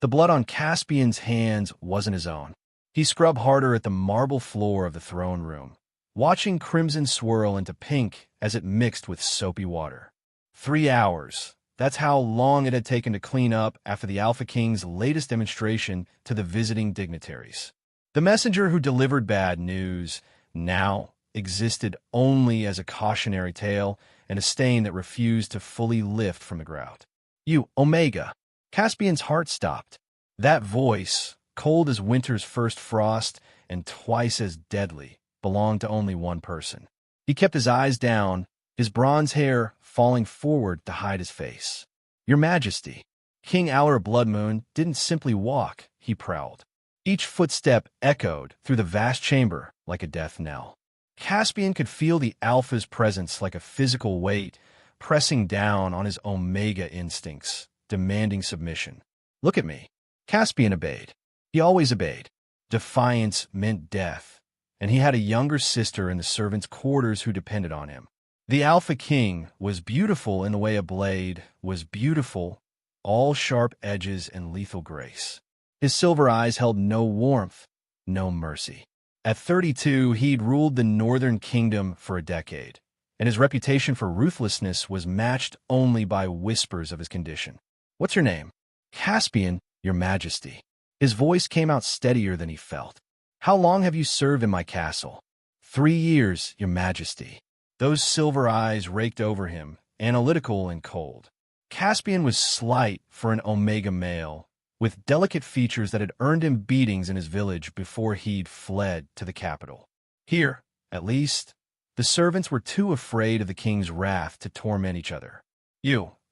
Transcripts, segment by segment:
The blood on Caspian's hands wasn't his own. He scrubbed harder at the marble floor of the throne room, watching crimson swirl into pink as it mixed with soapy water. 3 hours. That's how long it had taken to clean up after the Alpha King's latest demonstration to the visiting dignitaries. The messenger who delivered bad news now existed only as a cautionary tale and a stain that refused to fully lift from the grout. "You, Omega!" Caspian's heart stopped. That voice, cold as winter's first frost and twice as deadly, belonged to only one person. He kept his eyes down, his bronze hair falling forward to hide his face. "Your Majesty." King Allor Bloodmoon didn't simply walk, he prowled. Each footstep echoed through the vast chamber like a death knell. Caspian could feel the Alpha's presence like a physical weight, pressing down on his Omega instincts, demanding submission. "Look at me." Caspian obeyed. He always obeyed. Defiance meant death, and he had a younger sister in the servants' quarters who depended on him. The Alpha King was beautiful in the way a blade was beautiful, all sharp edges and lethal grace. His silver eyes held no warmth, no mercy. At 32, he'd ruled the Northern Kingdom for a decade, and his reputation for ruthlessness was matched only by whispers of his condition. "What's your name?" "Caspian, Your Majesty." His voice came out steadier than he felt. "How long have you served in my castle?" 3 years, Your Majesty." Those silver eyes raked over him, analytical and cold. Caspian was slight for an Omega male, with delicate features that had earned him beatings in his village before he'd fled to the capital. Here, at least, the servants were too afraid of the king's wrath to torment each other.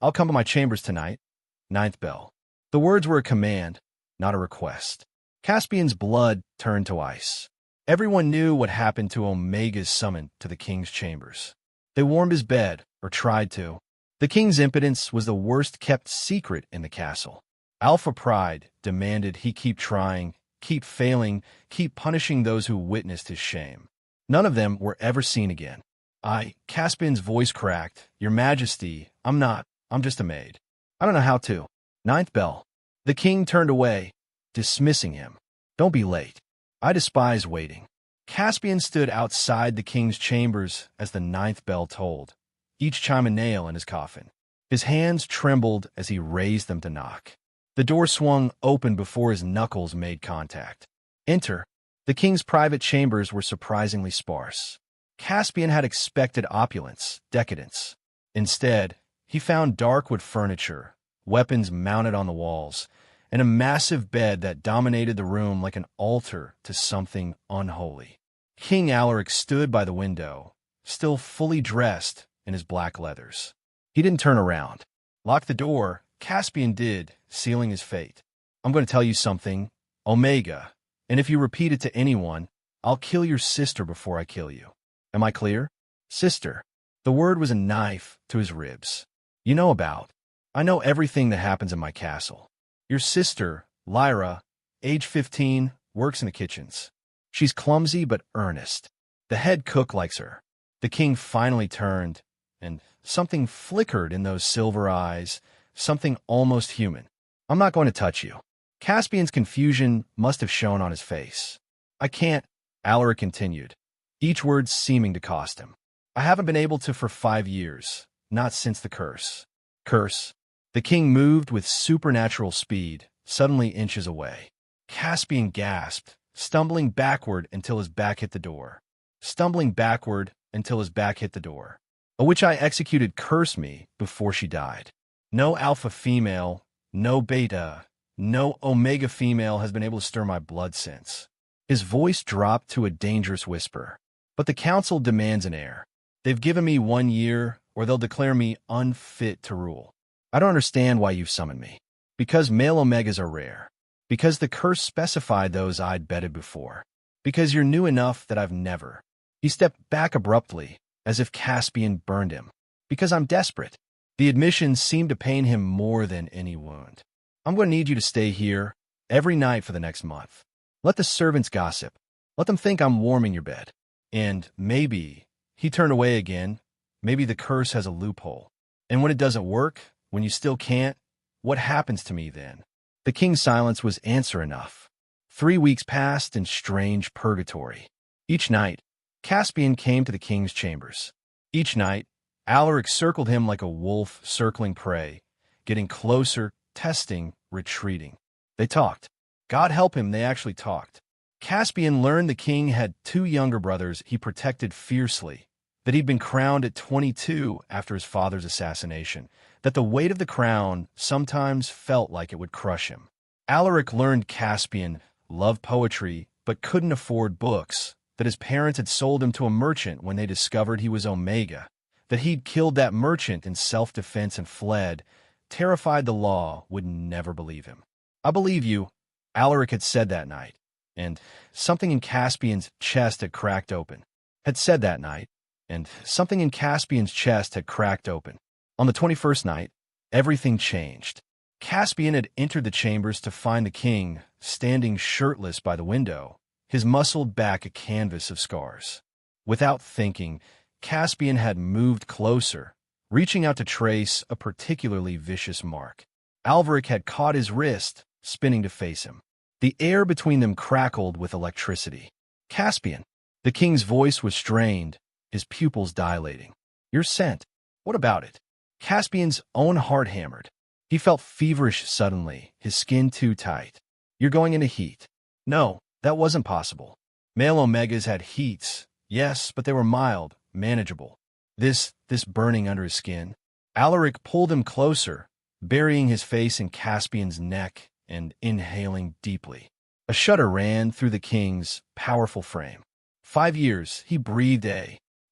"I'll come to my chambers tonight." 9th bell. The words were a command, not a request. Caspian's blood turned to ice. Everyone knew what happened to Omega's summon to the king's chambers. They warmed his bed, or tried to. The king's impotence was the worst-kept secret in the castle. Alpha pride demanded he keep trying, keep failing, keep punishing those who witnessed his shame. None of them were ever seen again. Caspian's voice cracked. "Your Majesty, I'm just a maid. I don't know how to." 9th bell. The king turned away, dismissing him. "Don't be late. I despise waiting." Caspian stood outside the king's chambers as the 9th bell tolled, each chime a nail in his coffin. His hands trembled as he raised them to knock. The door swung open before his knuckles made contact. "Enter." The king's private chambers were surprisingly sparse. Caspian had expected opulence, decadence. Instead, he found dark wood furniture, weapons mounted on the walls, and a massive bed that dominated the room like an altar to something unholy. King Alaric stood by the window, still fully dressed in his black leathers. He didn't turn around. Lock the door, Caspian did, sealing his fate. "I'm going to tell you something, Omega, and if you repeat it to anyone, I'll kill your sister before I kill you. Am I clear?" "Sister." The word was a knife to his ribs. I know everything that happens in my castle. Your sister, Lyra, age 15, works in the kitchens. She's clumsy but earnest. The head cook likes her." The king finally turned, and something flickered in those silver eyes, something almost human. "I'm not going to touch you." Caspian's confusion must have shown on his face. "I can't," Alaric continued, each word seeming to cost him. "I haven't been able to for 5 years, not since the curse." "Curse?" The king moved with supernatural speed, suddenly inches away. Caspian gasped, stumbling backward until his back hit the door. "A witch I executed cursed me before she died. No alpha female, no beta, no omega female has been able to stir my blood since." His voice dropped to a dangerous whisper. "But the council demands an heir. They've given me 1 year, or they'll declare me unfit to rule. I don't understand why you've summoned me. Because male omegas are rare. Because the curse specified those I'd betted before. Because you're new enough that I've never." He stepped back abruptly, as if Caspian burned him. "Because I'm desperate." The admission seemed to pain him more than any wound. "I'm going to need you to stay here every night for the next month. Let the servants gossip. Let them think I'm warming your bed. And maybe," he turned away again, "maybe the curse has a loophole. And when it doesn't work, when you still can't, what happens to me then?" The king's silence was answer enough. 3 weeks passed in strange purgatory. Each night, Caspian came to the king's chambers. Each night, Alaric circled him like a wolf circling prey, getting closer, testing, retreating. They talked. God help him, they actually talked. Caspian learned the king had 2 younger brothers he protected fiercely, that he'd been crowned at 22 after his father's assassination, that the weight of the crown sometimes felt like it would crush him. Alaric learned Caspian loved poetry but couldn't afford books, that his parents had sold him to a merchant when they discovered he was Omega, that he'd killed that merchant in self-defense and fled, terrified the law would never believe him. "I believe you," Alaric had said that night, and something in Caspian's chest had cracked open. On the 21st night, everything changed. Caspian had entered the chambers to find the king standing shirtless by the window, his muscled back a canvas of scars. Without thinking, Caspian had moved closer, reaching out to trace a particularly vicious mark. Alaric had caught his wrist, spinning to face him. The air between them crackled with electricity. "Caspian." The king's voice was strained, his pupils dilating. "You're sent. What about it?" Caspian's own heart hammered. He felt feverish suddenly, his skin too tight. "You're going into heat." No, that wasn't possible. Male Omegas had heats, yes, but they were mild, manageable. This burning under his skin. Alaric pulled him closer, burying his face in Caspian's neck and inhaling deeply. A shudder ran through the king's powerful frame. 5 years, he breathed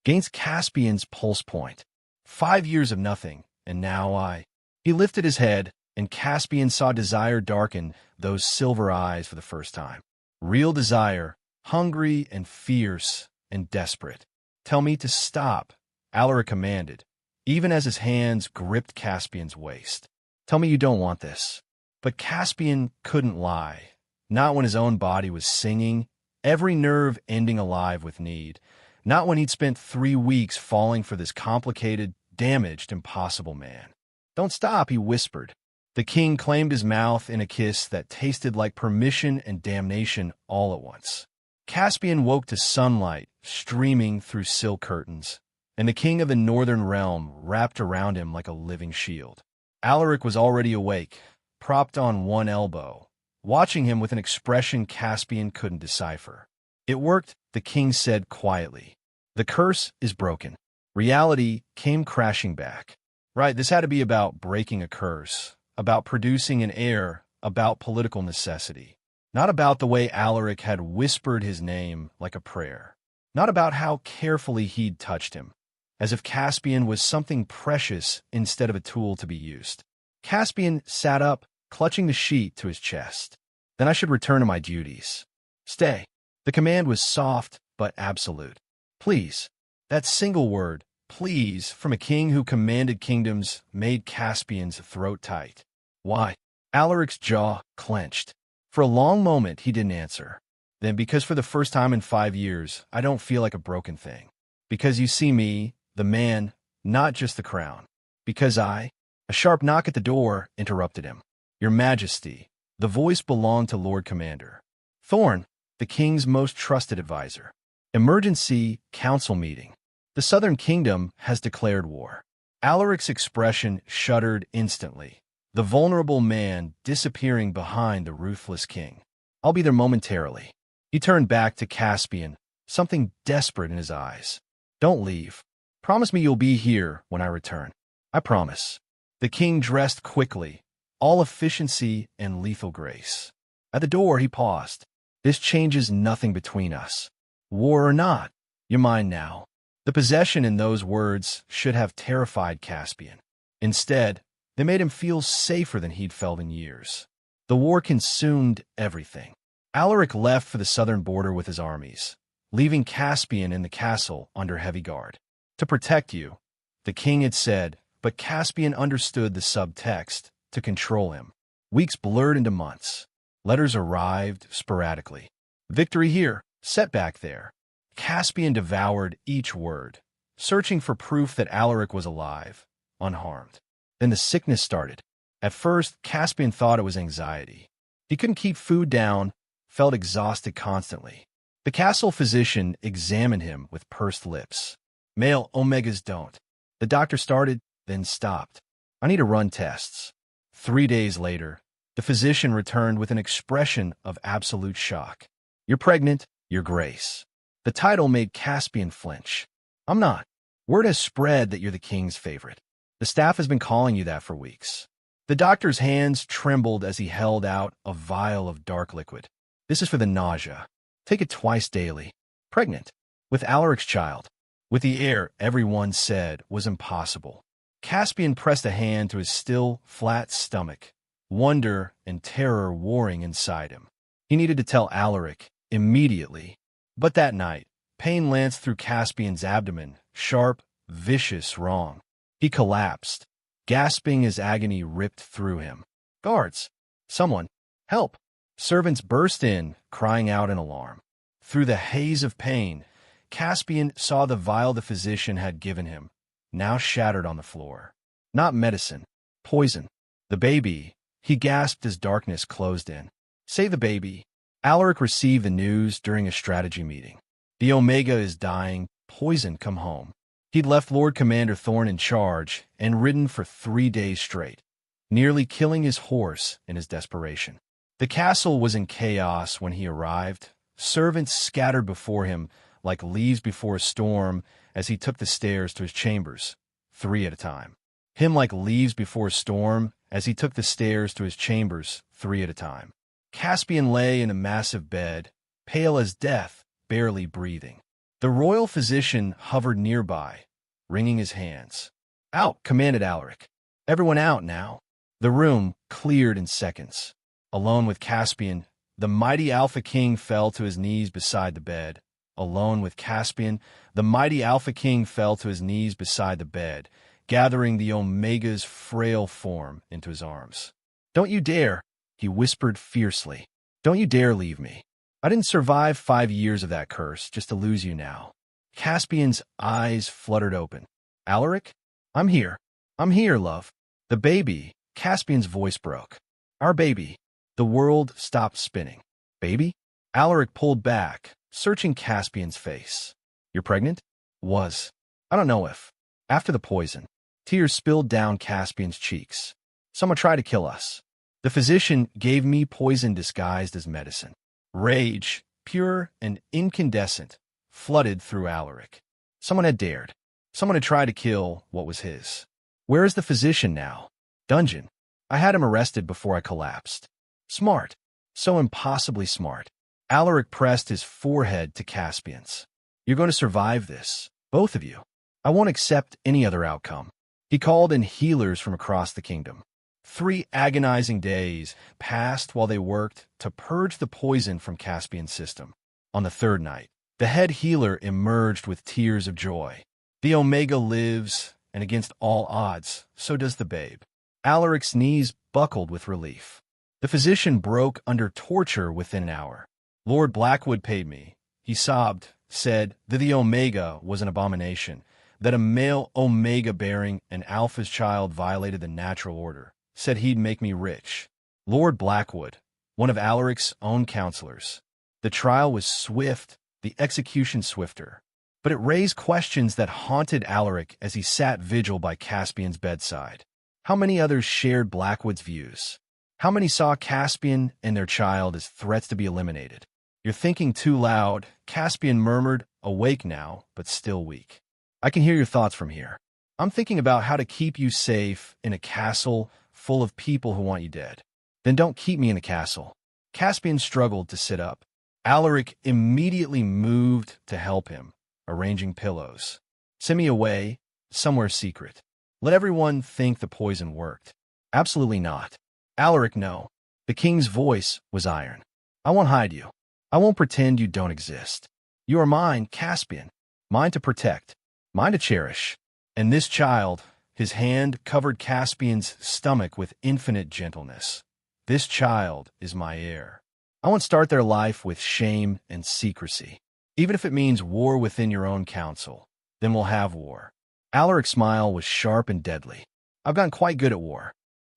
against Caspian's pulse point. 5 years of nothing, and now He lifted his head, and Caspian saw desire darken those silver eyes for the first time. Real desire, hungry and fierce and desperate. "Tell me to stop," Alaric commanded, even as his hands gripped Caspian's waist. "Tell me you don't want this." But Caspian couldn't lie, not when his own body was singing, every nerve ending alive with need, not when he'd spent 3 weeks falling for this complicated, damaged, impossible man. "Don't stop," he whispered. The king claimed his mouth in a kiss that tasted like permission and damnation all at once. Caspian woke to sunlight streaming through silk curtains, and the king of the northern realm wrapped around him like a living shield. Alaric was already awake, propped on one elbow, watching him with an expression Caspian couldn't decipher. "It worked," the king said quietly. "The curse is broken." Reality came crashing back. Right, this had to be about breaking a curse, about producing an heir, about political necessity. Not about the way Alaric had whispered his name like a prayer. Not about how carefully he'd touched him, as if Caspian was something precious instead of a tool to be used. Caspian sat up, clutching the sheet to his chest. "Then I should return to my duties." "Stay." The command was soft but absolute. "Please." That single word, "please," from a king who commanded kingdoms, made Caspian's throat tight. "Why?" Alaric's jaw clenched. For a long moment, he didn't answer. Then, "Because for the first time in 5 years, I don't feel like a broken thing. Because you see me, the man, not just the crown. Because A sharp knock at the door interrupted him. "Your Majesty." The voice belonged to Lord Commander Thorn, the king's most trusted advisor. "Emergency council meeting. The Southern Kingdom has declared war." Alaric's expression shuddered instantly, the vulnerable man disappearing behind the ruthless king. "I'll be there momentarily." He turned back to Caspian, something desperate in his eyes. "Don't leave. Promise me you'll be here when I return." "I promise." The king dressed quickly, all efficiency and lethal grace. At the door, he paused. "This changes nothing between us. War or not, you're mine now." The possession in those words should have terrified Caspian. Instead, they made him feel safer than he'd felt in years. The war consumed everything. Alaric left for the southern border with his armies, leaving Caspian in the castle under heavy guard. "To protect you," the king had said, but Caspian understood the subtext, to control him. Weeks blurred into months. Letters arrived sporadically. "Victory here, setback there." Caspian devoured each word, searching for proof that Alaric was alive, unharmed. Then the sickness started. At first, Caspian thought it was anxiety. He couldn't keep food down, felt exhausted constantly. The castle physician examined him with pursed lips. Male omegas don't. The doctor started, then stopped. I need to run tests. 3 days later, the physician returned with an expression of absolute shock. You're pregnant, Your Grace. The title made Caspian flinch. I'm not. Word has spread that you're the king's favorite. The staff has been calling you that for weeks. The doctor's hands trembled as he held out a vial of dark liquid. This is for the nausea. Take it twice daily. Pregnant. With Alaric's child. With the heir, everyone said was impossible. Caspian pressed a hand to his still, flat stomach, wonder and terror warring inside him. He needed to tell Alaric immediately. But that night, pain lanced through Caspian's abdomen, sharp, vicious, wrong. He collapsed, gasping as agony ripped through him. Guards! Someone! Help! Servants burst in, crying out in alarm. Through the haze of pain, Caspian saw the vial the physician had given him, now shattered on the floor. Not medicine. Poison. The baby. He gasped as darkness closed in. Save the baby. Alaric received the news during a strategy meeting. The Omega is dying. Poison, come home. He'd left Lord Commander Thorne in charge and ridden for 3 days straight, nearly killing his horse in his desperation. The castle was in chaos when he arrived. Servants scattered before him like leaves before a storm as he took the stairs to his chambers, 3 at a time. Him like leaves before a storm as he took the stairs to his chambers, 3 at a time. Caspian lay in a massive bed, pale as death, barely breathing. The royal physician hovered nearby, wringing his hands. Out, commanded Alaric. Everyone out now. The room cleared in seconds. Alone with Caspian, the mighty Alpha King fell to his knees beside the bed. Alone with Caspian, the mighty Alpha King fell to his knees beside the bed, gathering the Omega's frail form into his arms. Don't you dare, he whispered fiercely. Don't you dare leave me. I didn't survive 5 years of that curse just to lose you now. Caspian's eyes fluttered open. Alaric? I'm here. I'm here, love. The baby. Caspian's voice broke. Our baby. The world stopped spinning. Baby? Alaric pulled back, searching Caspian's face. You're pregnant? Was. I don't know if. After the poison. Tears spilled down Caspian's cheeks. Someone tried to kill us. The physician gave me poison disguised as medicine. Rage, pure and incandescent, flooded through Alaric. Someone had dared. Someone had tried to kill what was his. Where is the physician now? Dungeon. I had him arrested before I collapsed. Smart. So impossibly smart. Alaric pressed his forehead to Caspian's. You're going to survive this, both of you. I won't accept any other outcome. He called in healers from across the kingdom. 3 agonizing days passed while they worked to purge the poison from Caspian's system. On the 3rd night, the head healer emerged with tears of joy. The Omega lives, and against all odds, so does the babe. Alaric's knees buckled with relief. The physician broke under torture within an hour. Lord Blackwood paid me. He sobbed, said that the Omega was an abomination, that a male Omega bearing an Alpha's child violated the natural order, said he'd make me rich. Lord Blackwood, one of Alaric's own counselors. The trial was swift, the execution swifter. But it raised questions that haunted Alaric as he sat vigil by Caspian's bedside. How many others shared Blackwood's views? How many saw Caspian and their child as threats to be eliminated? You're thinking too loud, Caspian murmured, awake now, but still weak. I can hear your thoughts from here. I'm thinking about how to keep you safe in a castle full of people who want you dead. Then don't keep me in the castle. Caspian struggled to sit up. Alaric immediately moved to help him, arranging pillows. Send me away, somewhere secret. Let everyone think the poison worked. Absolutely not. Alaric, no. The king's voice was iron. I won't hide you. I won't pretend you don't exist. You are mine, Caspian. Mine to protect. Mine to cherish. And this child, his hand covered Caspian's stomach with infinite gentleness. This child is my heir. I won't start their life with shame and secrecy. Even if it means war within your own council, then we'll have war. Alaric's smile was sharp and deadly. I've gotten quite good at war.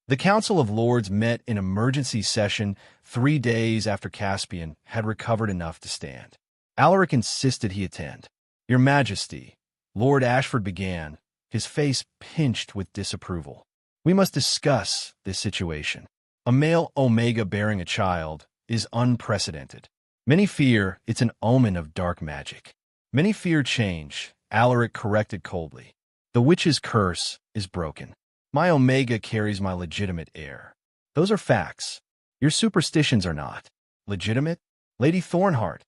The Council of Lords met in emergency session 3 days after Caspian had recovered enough to stand. Alaric insisted he attend. "Your Majesty," Lord Ashford began, his face pinched with disapproval. "We must discuss this situation. A male Omega bearing a child is unprecedented. Many fear it's an omen of dark magic. Many fear change," Alaric corrected coldly. "The witch's curse is broken. My Omega carries my legitimate heir. Those are facts. Your superstitions are not. Legitimate?" Lady Thornheart,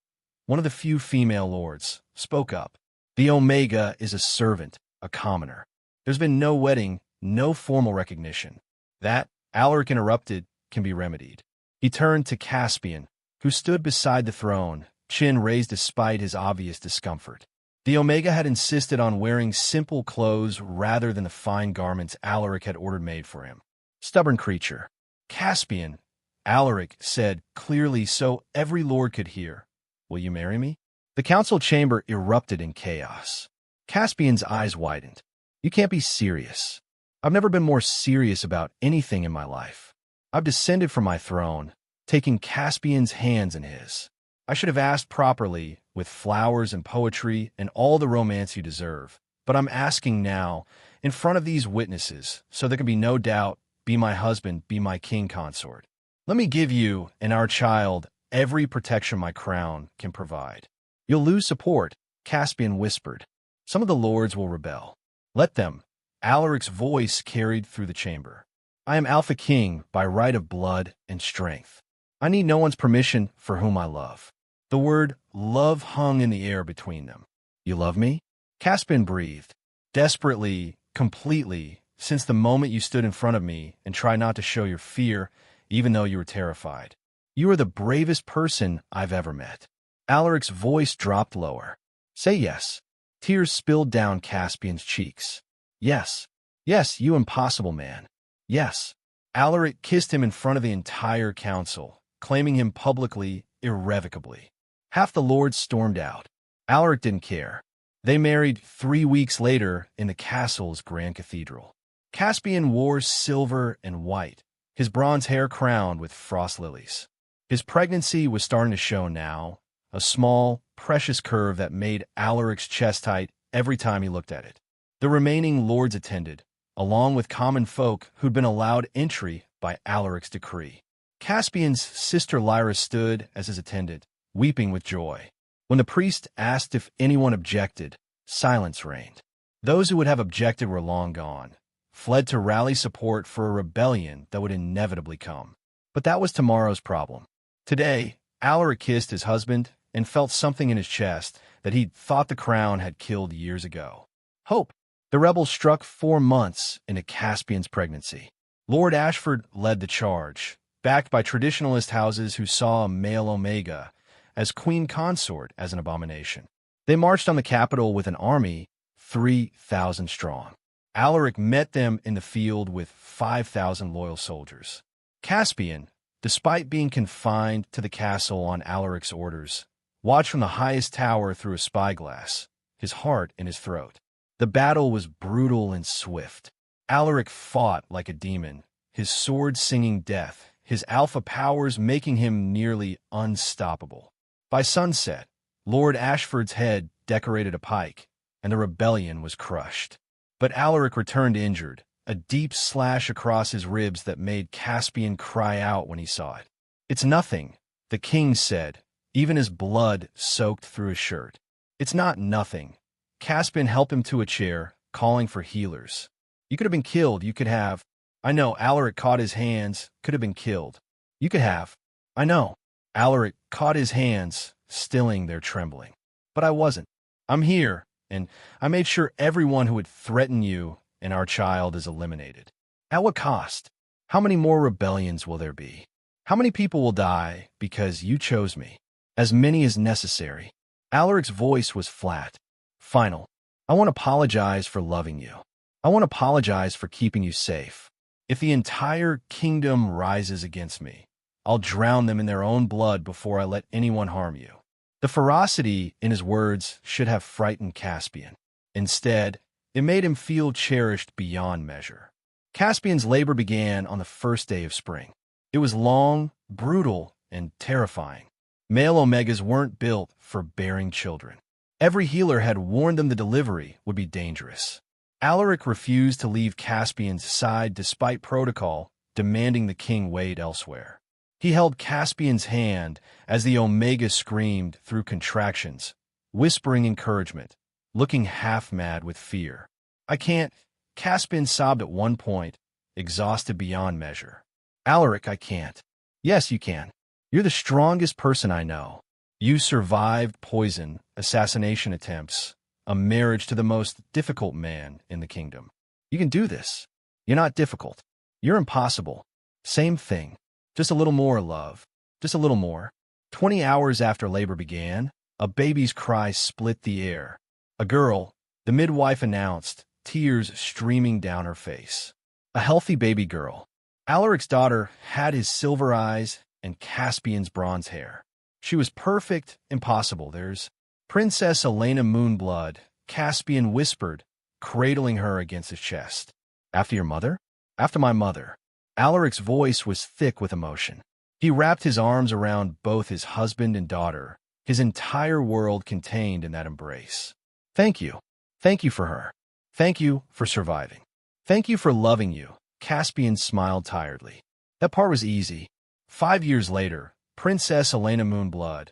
one of the few female lords, spoke up. "The Omega is a servant, a commoner. There's been no wedding, no formal recognition. That," Alaric interrupted, "can be remedied." He turned to Caspian, who stood beside the throne, chin raised despite his obvious discomfort. The Omega had insisted on wearing simple clothes rather than the fine garments Alaric had ordered made for him. "Stubborn creature." "Caspian," Alaric said clearly so every lord could hear, "will you marry me?" The council chamber erupted in chaos. Caspian's eyes widened. "You can't be serious." "I've never been more serious about anything in my life. I've descended from my throne, taking Caspian's hands in his. I should have asked properly, with flowers and poetry and all the romance you deserve. But I'm asking now, in front of these witnesses, so there can be no doubt, be my husband, be my king consort. Let me give you and our child every protection my crown can provide." "You'll lose support," Caspian whispered. "Some of the lords will rebel." "Let them." Alaric's voice carried through the chamber. "I am Alpha King by right of blood and strength. I need no one's permission for whom I love." The word love hung in the air between them. "You love me?" Caspian breathed. "Desperately, completely, since the moment you stood in front of me and tried not to show your fear, even though you were terrified. You are the bravest person I've ever met." Alaric's voice dropped lower. "Say yes." Tears spilled down Caspian's cheeks. "Yes. Yes, you impossible man. Yes." Alaric kissed him in front of the entire council, claiming him publicly, irrevocably. Half the lords stormed out. Alaric didn't care. They married 3 weeks later in the castle's grand cathedral. Caspian wore silver and white, his bronze hair crowned with frost lilies. His pregnancy was starting to show now, a small, precious curve that made Alaric's chest tight every time he looked at it. The remaining lords attended, along with common folk who'd been allowed entry by Alaric's decree. Caspian's sister Lyra stood as his attendant, weeping with joy. When the priest asked if anyone objected, silence reigned. Those who would have objected were long gone, fled to rally support for a rebellion that would inevitably come. But that was tomorrow's problem. Today, Alaric kissed his husband and felt something in his chest that he'd thought the crown had killed years ago. Hope. The rebels struck 4 months into Caspian's pregnancy. Lord Ashford led the charge, backed by traditionalist houses who saw a male Omega as queen consort as an abomination. They marched on the capital with an army 3,000 strong. Alaric met them in the field with 5,000 loyal soldiers. Caspian, despite being confined to the castle on Alaric's orders, watched from the highest tower through a spyglass, his heart in his throat. The battle was brutal and swift. Alaric fought like a demon, his sword singing death, his alpha powers making him nearly unstoppable. By sunset, Lord Ashford's head decorated a pike, and the rebellion was crushed. But Alaric returned injured, a deep slash across his ribs that made Caspian cry out when he saw it. "It's nothing," the king said, even his blood soaked through his shirt. "It's not nothing." Caspian helped him to a chair, calling for healers. "You could have been killed, you could have." "I know." Alaric caught his hands. "Could have been killed. You could have." "I know." Alaric caught his hands, stilling their trembling. "But I wasn't. I'm here, and I made sure everyone who would threaten you and our child is eliminated." "At what cost? How many more rebellions will there be? How many people will die because you chose me?" "As many as necessary." Alaric's voice was flat. "Final. I won't apologize for loving you. I won't apologize for keeping you safe. If the entire kingdom rises against me, I'll drown them in their own blood before I let anyone harm you." The ferocity in his words should have frightened Caspian. Instead, it made him feel cherished beyond measure. Caspian's labor began on the first day of spring. It was long, brutal, and terrifying. Male omegas weren't built for bearing children. Every healer had warned them the delivery would be dangerous. Alaric refused to leave Caspian's side despite protocol, demanding the king wait elsewhere. He held Caspian's hand as the omega screamed through contractions, whispering encouragement, looking half-mad with fear. "I can't," Caspian sobbed at one point, exhausted beyond measure. "Alaric, I can't." "Yes, you can. You're the strongest person I know. You survived poison, assassination attempts, a marriage to the most difficult man in the kingdom. You can do this. You're not difficult. You're impossible. Same thing. Just a little more, love. Just a little more." 20 hours after labor began, a baby's cry split the air. "A girl," the midwife announced, tears streaming down her face. A healthy baby girl. Alaric's daughter had his silver eyes and Caspian's bronze hair. She was perfect, impossible. "There's Princess Elena Moonblood," Caspian whispered, cradling her against his chest. "After your mother?" "After my mother." Alaric's voice was thick with emotion. He wrapped his arms around both his husband and daughter, his entire world contained in that embrace. "Thank you. Thank you for her. Thank you for surviving. Thank you for loving you." Caspian smiled tiredly. "That part was easy." 5 years later, Princess Elena Moonblood,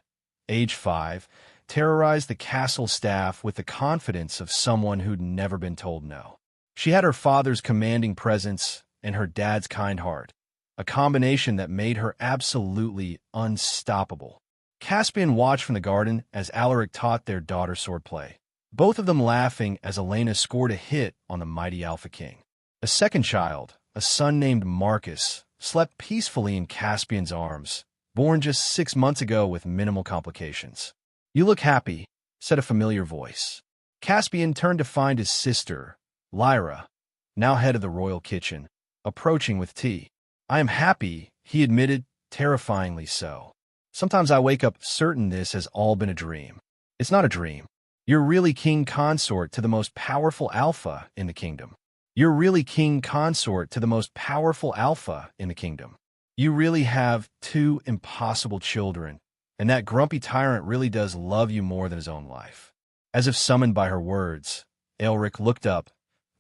age 5, terrorized the castle staff with the confidence of someone who'd never been told no. She had her father's commanding presence and her dad's kind heart, a combination that made her absolutely unstoppable. Caspian watched from the garden as Alaric taught their daughter swordplay, both of them laughing as Elena scored a hit on the mighty Alpha King. A second child, a son named Marcus, slept peacefully in Caspian's arms, born just 6 months ago with minimal complications. "You look happy," said a familiar voice. Caspian turned to find his sister, Lyra, now head of the royal kitchen, approaching with tea. "I am happy," he admitted, terrifyingly so. "Sometimes I wake up certain this has all been a dream." "It's not a dream. You're really king consort to the most powerful alpha in the kingdom. You're really king consort to the most powerful alpha in the kingdom. You really have 2 impossible children, and that grumpy tyrant really does love you more than his own life." As if summoned by her words, Elric looked up,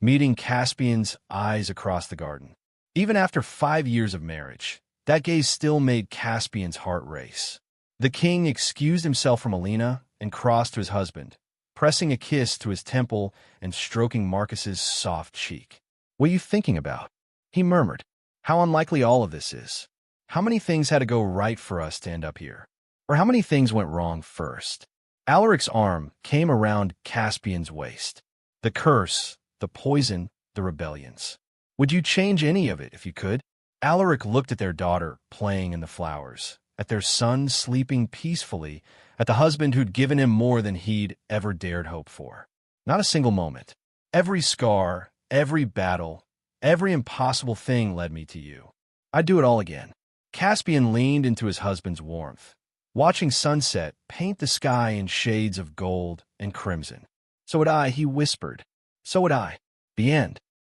meeting Caspian's eyes across the garden. Even after 5 years of marriage, that gaze still made Caspian's heart race. The king excused himself from Elena and crossed to his husband, pressing a kiss to his temple and stroking Marcus's soft cheek. "What are you thinking about?" he murmured. "How unlikely all of this is. How many things had to go right for us to end up here? Or how many things went wrong first?" Alaric's arm came around Caspian's waist. "The curse, the poison, the rebellions. Would you change any of it if you could?" Alaric looked at their daughter playing in the flowers, at their son sleeping peacefully, at the husband who'd given him more than he'd ever dared hope for. "Not a single moment. Every scar, every battle, every impossible thing led me to you. I'd do it all again." Caspian leaned into his husband's warmth, watching sunset paint the sky in shades of gold and crimson. "So would I," he whispered. "So would I." The end.